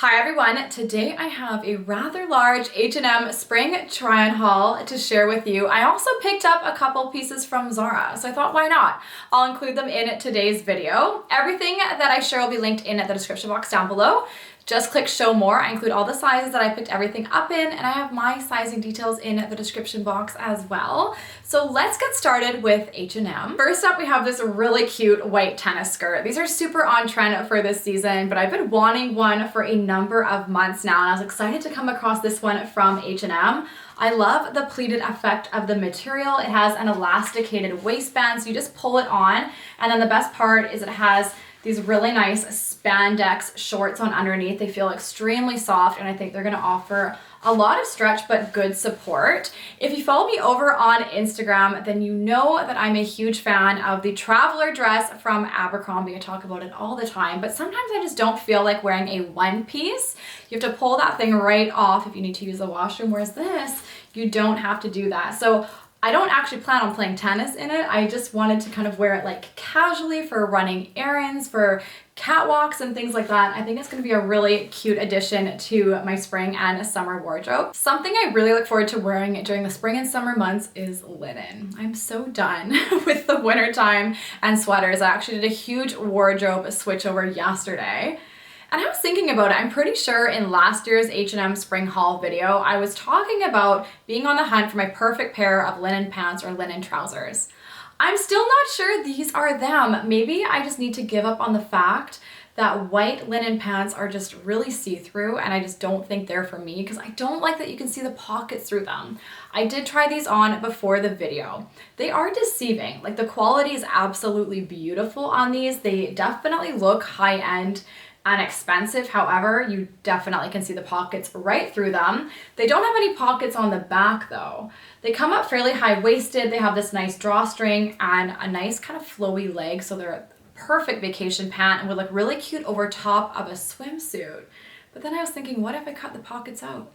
Hi everyone, today I have a rather large H&M spring try-on haul to share with you. I also picked up a couple pieces from Zara, so I thought why not? I'll include them in today's video. Everything that I share will be linked in the description box down below. Just click show more. I include all the sizes that I picked everything up in, and I have my sizing details in the description box as well. So let's get started with H&M. First up, we have this really cute white tennis skirt. These are super on trend for this season, but I've been wanting one for a number of months now, and I was excited to come across this one from H&M. I love the pleated effect of the material. It has an elasticated waistband, so you just pull it on, and then the best part is it has these really nice spandex shorts on underneath. They feel extremely soft, and I think they're gonna offer a lot of stretch but good support. If you follow me over on Instagram, then you know that I'm a huge fan of the traveler dress from Abercrombie. I talk about it all the time, but sometimes I just don't feel like wearing a one piece. You have to pull that thing right off if you need to use the washroom, whereas this, you don't have to do that. So I don't actually plan on playing tennis in it. I just wanted to kind of wear it like casually for running errands, for catwalks and things like that. I think it's gonna be a really cute addition to my spring and summer wardrobe. Something I really look forward to wearing during the spring and summer months is linen. I'm so done with the wintertime and sweaters. I actually did a huge wardrobe switch over yesterday. And I was thinking about it. I'm pretty sure in last year's H&M spring haul video, I was talking about being on the hunt for my perfect pair of linen pants or linen trousers. I'm still not sure these are them. Maybe I just need to give up on the fact that white linen pants are just really see-through, and I just don't think they're for me because I don't like that you can see the pockets through them. I did try these on before the video. They are deceiving. Like, the quality is absolutely beautiful on these. They definitely look high-end and expensive. However, you definitely can see the pockets right through them. They don't have any pockets on the back though. They come up fairly high-waisted. They have this nice drawstring and a nice kind of flowy leg, so they're a perfect vacation pant and would look really cute over top of a swimsuit. But then I was thinking, what if I cut the pockets out?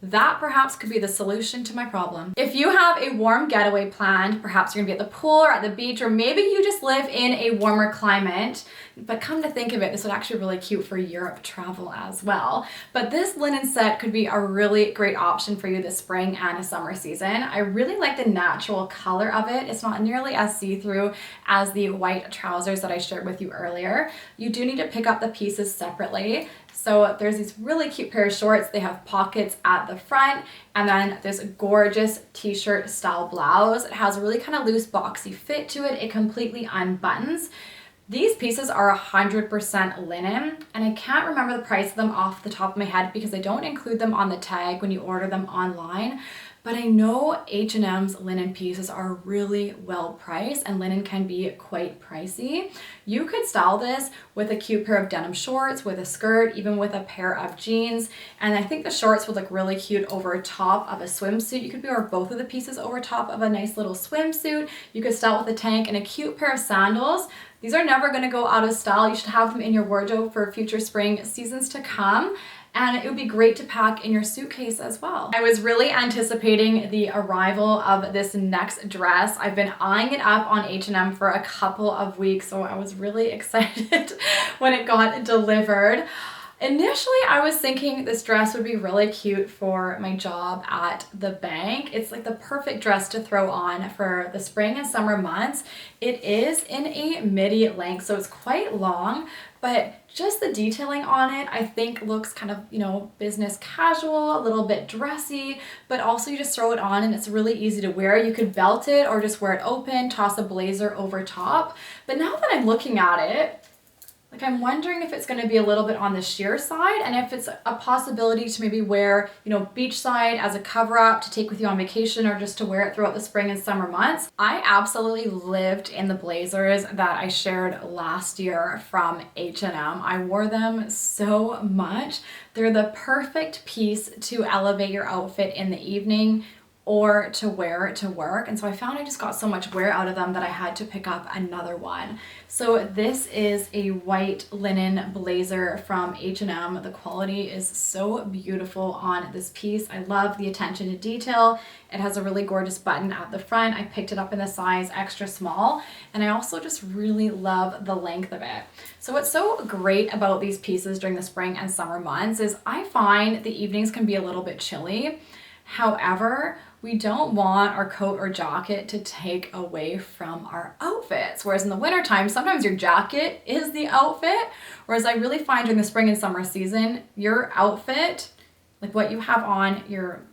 That perhaps could be the solution to my problem. If you have a warm getaway planned, perhaps you're gonna be at the pool or at the beach, or maybe you just live in a warmer climate, but come to think of it, this would actually be really cute for Europe travel as well. But this linen set could be a really great option for you this spring and summer season. I really like the natural color of it. It's not nearly as see-through as the white trousers that I shared with you earlier. You do need to pick up the pieces separately. So there's these really cute pair of shorts. They have pockets at the front, and then this gorgeous t-shirt style blouse. It has a really kind of loose boxy fit to it. It completely unbuttons. These pieces are 100% linen, and I can't remember the price of them off the top of my head because I don't include them on the tag when you order them online. But I know H&M's linen pieces are really well priced, and linen can be quite pricey. You could style this with a cute pair of denim shorts, with a skirt, even with a pair of jeans. And I think the shorts would look really cute over top of a swimsuit. You could wear both of the pieces over top of a nice little swimsuit. You could style it with a tank and a cute pair of sandals. These are never gonna go out of style. You should have them in your wardrobe for future spring seasons to come. And it would be great to pack in your suitcase as well. I was really anticipating the arrival of this next dress. I've been eyeing it up on H&M for a couple of weeks, so I was really excited when it got delivered. Initially, I was thinking this dress would be really cute for my job at the bank. It's like the perfect dress to throw on for the spring and summer months. It is in a midi length, so it's quite long, but just the detailing on it, I think looks kind of, you know, business casual, a little bit dressy, but also you just throw it on and it's really easy to wear. You could belt it or just wear it open, toss a blazer over top. But now that I'm looking at it, like, I'm wondering if it's going to be a little bit on the sheer side, and if it's a possibility to maybe wear, you know, beachside as a cover up to take with you on vacation, or just to wear it throughout the spring and summer months. I absolutely lived in the blazers that I shared last year from H&M. I wore them so much. They're the perfect piece to elevate your outfit in the evening or to wear it to work. And so I found I just got so much wear out of them that I had to pick up another one. So this is a white linen blazer from H&M. The quality is so beautiful on this piece. I love the attention to detail. It has a really gorgeous button at the front. I picked it up in the size extra small, and I also just really love the length of it. So what's so great about these pieces during the spring and summer months is I find the evenings can be a little bit chilly. However, we don't want our coat or jacket to take away from our outfits. Whereas in the wintertime, sometimes your jacket is the outfit. Whereas I really find during the spring and summer season, your outfit, like what you have on your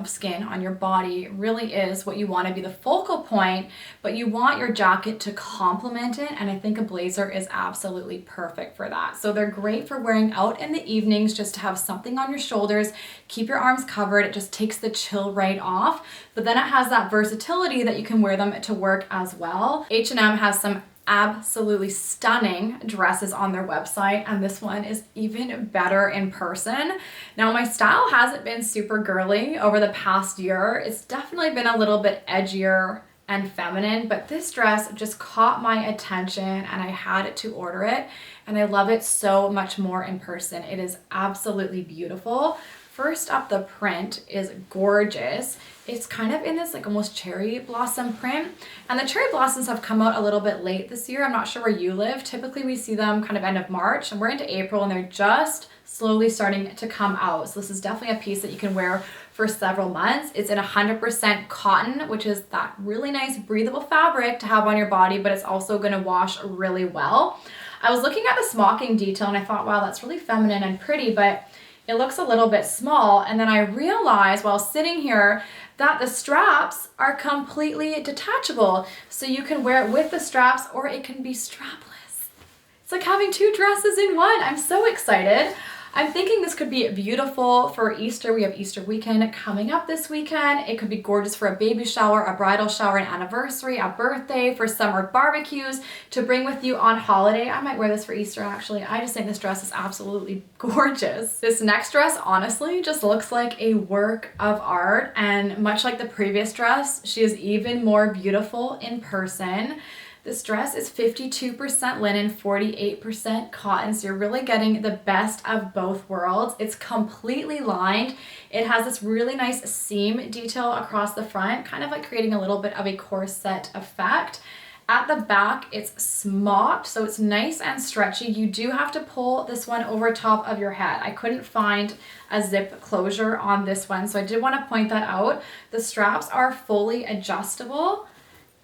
skin, on your body, really is what you want to be the focal point, but you want your jacket to complement it. And I think a blazer is absolutely perfect for that. So they're great for wearing out in the evenings, just to have something on your shoulders, keep your arms covered. It just takes the chill right off. But then it has that versatility that you can wear them to work as well. H&M has some absolutely stunning dresses on their website, and this one is even better in person. Now, my style hasn't been super girly over the past year. It's definitely been a little bit edgier and feminine, but this dress just caught my attention and I had to order it, and I love it so much more in person. It is absolutely beautiful. First up, the print is gorgeous. It's kind of in this like almost cherry blossom print, and the cherry blossoms have come out a little bit late this year. I'm not sure where you live. Typically we see them kind of end of March, and we're into April and they're just slowly starting to come out. So this is definitely a piece that you can wear for several months. It's in 100% cotton, which is that really nice breathable fabric to have on your body, but it's also going to wash really well. I was looking at the smocking detail and I thought, wow, that's really feminine and pretty, but it looks a little bit small. And then I realized while sitting here that the straps are completely detachable. So you can wear it with the straps or it can be strapless. It's like having two dresses in one. I'm so excited. I'm thinking this could be beautiful for Easter. We have Easter weekend coming up this weekend. It could be gorgeous for a baby shower, a bridal shower, an anniversary, a birthday, for summer barbecues, to bring with you on holiday. I might wear this for Easter actually. I just think this dress is absolutely gorgeous. This next dress honestly just looks like a work of art, and much like the previous dress, she is even more beautiful in person. This dress is 52% linen, 48% cotton, so you're really getting the best of both worlds. It's completely lined. It has this really nice seam detail across the front, kind of like creating a little bit of a corset effect. At the back, it's smocked, so it's nice and stretchy. You do have to pull this one over top of your head. I couldn't find a zip closure on this one, so I did want to point that out. The straps are fully adjustable.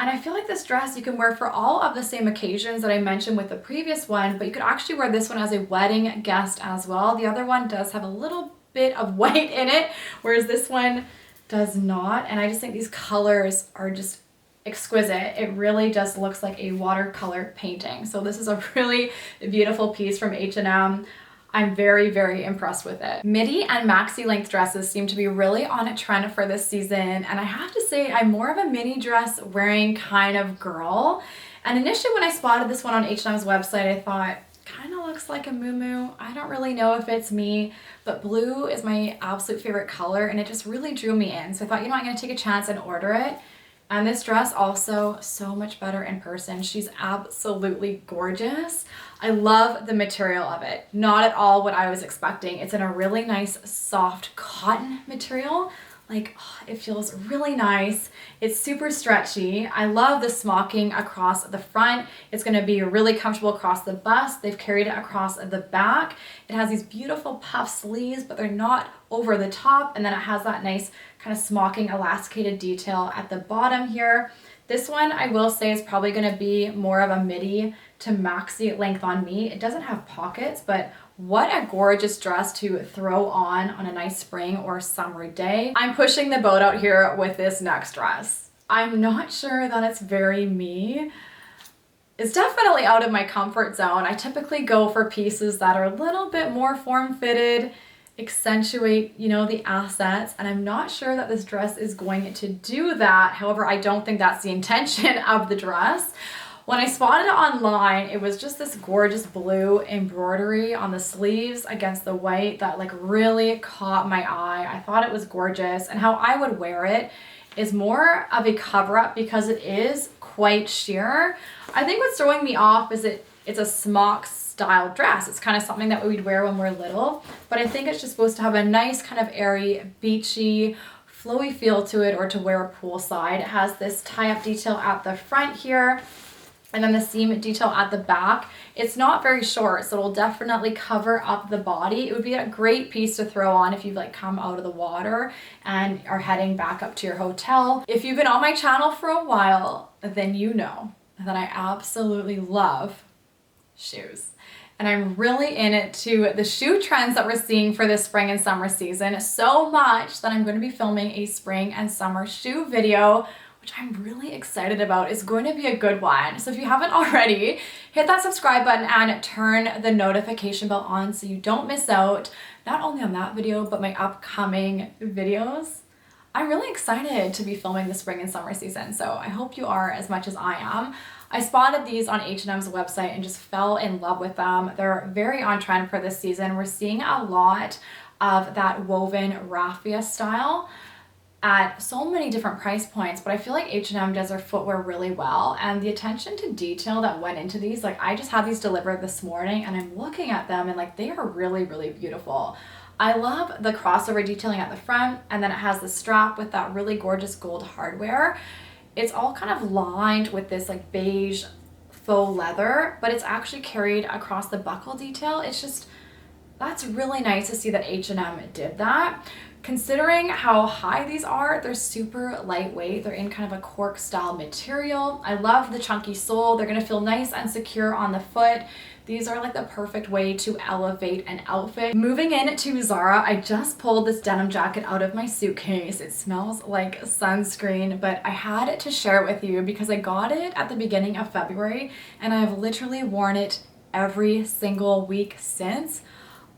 And I feel like this dress you can wear for all of the same occasions that I mentioned with the previous one, but you could actually wear this one as a wedding guest as well. The other one does have a little bit of white in it, whereas this one does not. And I just think these colors are just exquisite. It really just looks like a watercolor painting. So this is a really beautiful piece from H&M. I'm very, very impressed with it. Midi and maxi length dresses seem to be really on a trend for this season. And I have to say, I'm more of a mini dress wearing kind of girl. And initially when I spotted this one on H&M's website, I thought, kind of looks like a muumuu. I don't really know if it's me, but blue is my absolute favorite color and it just really drew me in. So I thought, you know, I'm gonna take a chance and order it. And this dress also so much better in person. She's absolutely gorgeous. I love the material of it. Not at all what I was expecting. It's in a really nice soft cotton material. Like, oh, it feels really nice. It's super stretchy. I love the smocking across the front. It's gonna be really comfortable across the bust. They've carried it across the back. It has these beautiful puff sleeves, but they're not over the top. And then it has that nice kind of smocking elasticated detail at the bottom here. This one I will say is probably gonna be more of a midi to maxi length on me. It doesn't have pockets, but what a gorgeous dress to throw on a nice spring or summer day. I'm pushing the boat out here with this next dress. I'm not sure that it's very me. It's definitely out of my comfort zone. I typically go for pieces that are a little bit more form-fitted, accentuate, you know, the assets, and I'm not sure that this dress is going to do that. However, I don't think that's the intention of the dress. When I spotted it online, it was just this gorgeous blue embroidery on the sleeves against the white that like really caught my eye. I thought it was gorgeous, and how I would wear it is more of a cover-up because it is quite sheer. I think what's throwing me off is it's a smock style dress. It's kind of something that we'd wear when we're little, but I think it's just supposed to have a nice kind of airy, beachy, flowy feel to it, or to wear poolside. It has this tie-up detail at the front here, and then the seam detail at the back. It's not very short, so it'll definitely cover up the body. It would be a great piece to throw on if you've like come out of the water and are heading back up to your hotel. If you've been on my channel for a while, then you know that I absolutely love shoes. And I'm really into the shoe trends that we're seeing for the spring and summer season, so much that I'm going to be filming a spring and summer shoe video, which I'm really excited about. It's going to be a good one. So if you haven't already, hit that subscribe button and turn the notification bell on so you don't miss out, not only on that video, but my upcoming videos. I'm really excited to be filming the spring and summer season, so I hope you are as much as I am. I spotted these on H&M's website and just fell in love with them. They're very on trend for this season. We're seeing a lot of that woven raffia style at so many different price points, but I feel like H&M does their footwear really well, and the attention to detail that went into these, like I just had these delivered this morning and I'm looking at them and like they are really, really beautiful. I love the crossover detailing at the front, and then it has the strap with that really gorgeous gold hardware. It's all kind of lined with this like beige faux leather, but it's actually carried across the buckle detail. It's just, that's really nice to see that H&M did that. Considering how high these are, they're super lightweight. They're in kind of a cork style material. I love the chunky sole. They're gonna feel nice and secure on the foot. These are like the perfect way to elevate an outfit. Moving into Zara, I just pulled this denim jacket out of my suitcase. It smells like sunscreen, but I had to share it with you because I got it at the beginning of February and I have literally worn it every single week since.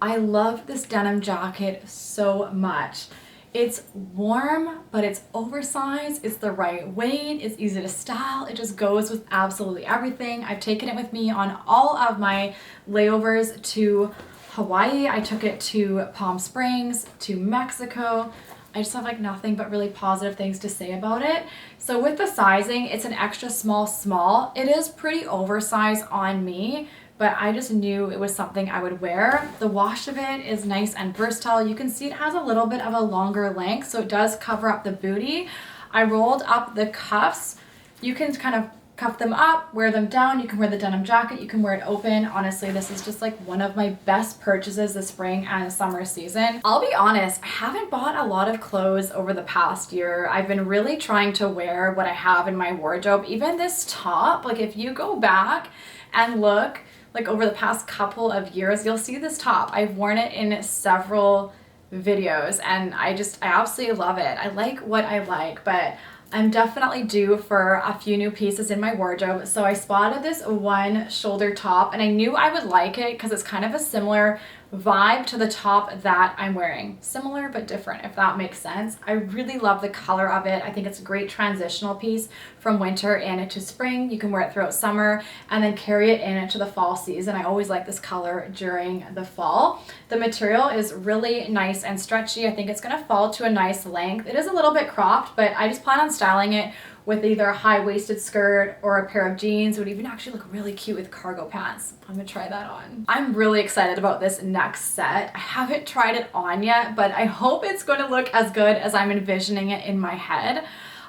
I love this denim jacket so much. It's warm, but it's oversized, it's the right weight, it's easy to style, it just goes with absolutely everything. I've taken it with me on all of my layovers to Hawaii. I took it to Palm Springs, to Mexico. I just have like nothing but really positive things to say about it. So with the sizing, it's an extra small. It is pretty oversized on me, but I just knew it was something I would wear. The wash of it is nice and versatile. You can see it has a little bit of a longer length, so it does cover up the booty. I rolled up the cuffs. You can kind of cuff them up, wear them down. You can wear the denim jacket, you can wear it open. Honestly, this is just like one of my best purchases this spring and summer season. I'll be honest, I haven't bought a lot of clothes over the past year. I've been really trying to wear what I have in my wardrobe. Even this top, like if you go back and look, like over the past couple of years, you'll see this top. I've worn it in several videos and I absolutely love it. I like what I like, but I'm definitely due for a few new pieces in my wardrobe. So I spotted this one shoulder top and I knew I would like it because it's kind of a similar vibe to the top that I'm wearing. Similar but different, if that makes sense. I really love the color of it. I think it's a great transitional piece from winter into spring. You can wear it throughout summer and then carry it into the fall season. I always like this color during the fall. The material is really nice and stretchy. I think it's gonna fall to a nice length. It is a little bit cropped, but I just plan on styling it with either a high-waisted skirt or a pair of jeans. It would even actually look really cute with cargo pants. I'm gonna try that on. I'm really excited about this next set. I haven't tried it on yet, but I hope it's going to look as good as I'm envisioning it in my head.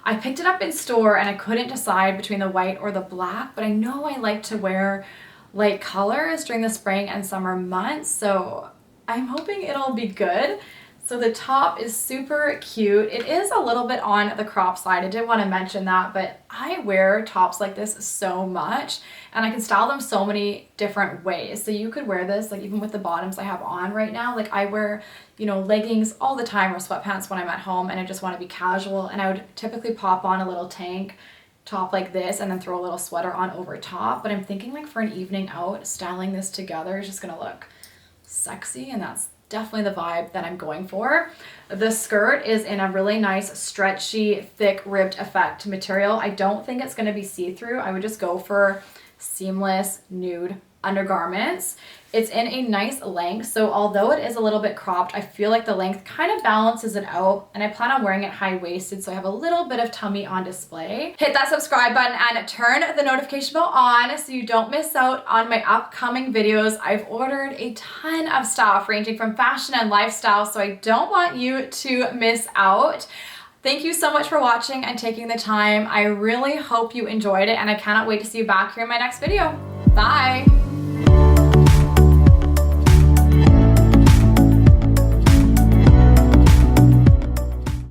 I picked it up in store and I couldn't decide between the white or the black, but I know I like to wear light colors during the spring and summer months, so I'm hoping it'll be good. So the top is super cute. It is a little bit on the crop side. I did want to mention that, but I wear tops like this so much and I can style them so many different ways. So you could wear this like even with the bottoms I have on right now. Like I wear, you know, leggings all the time or sweatpants when I'm at home and I just want to be casual, and I would typically pop on a little tank top like this and then throw a little sweater on over top. But I'm thinking like for an evening out, styling this together is just gonna look sexy, and that's definitely the vibe that I'm going for. The skirt is in a really nice stretchy, thick ribbed effect material. I don't think it's gonna be see-through. I would just go for seamless nude undergarments. It's in a nice length, so although it is a little bit cropped, I feel like the length kind of balances it out, and I plan on wearing it high-waisted so I have a little bit of tummy on display. Hit that subscribe button and turn the notification bell on so you don't miss out on my upcoming videos. I've ordered a ton of stuff ranging from fashion and lifestyle, so I don't want you to miss out. Thank you so much for watching and taking the time. I really hope you enjoyed it, and I cannot wait to see you back here in my next video. Bye!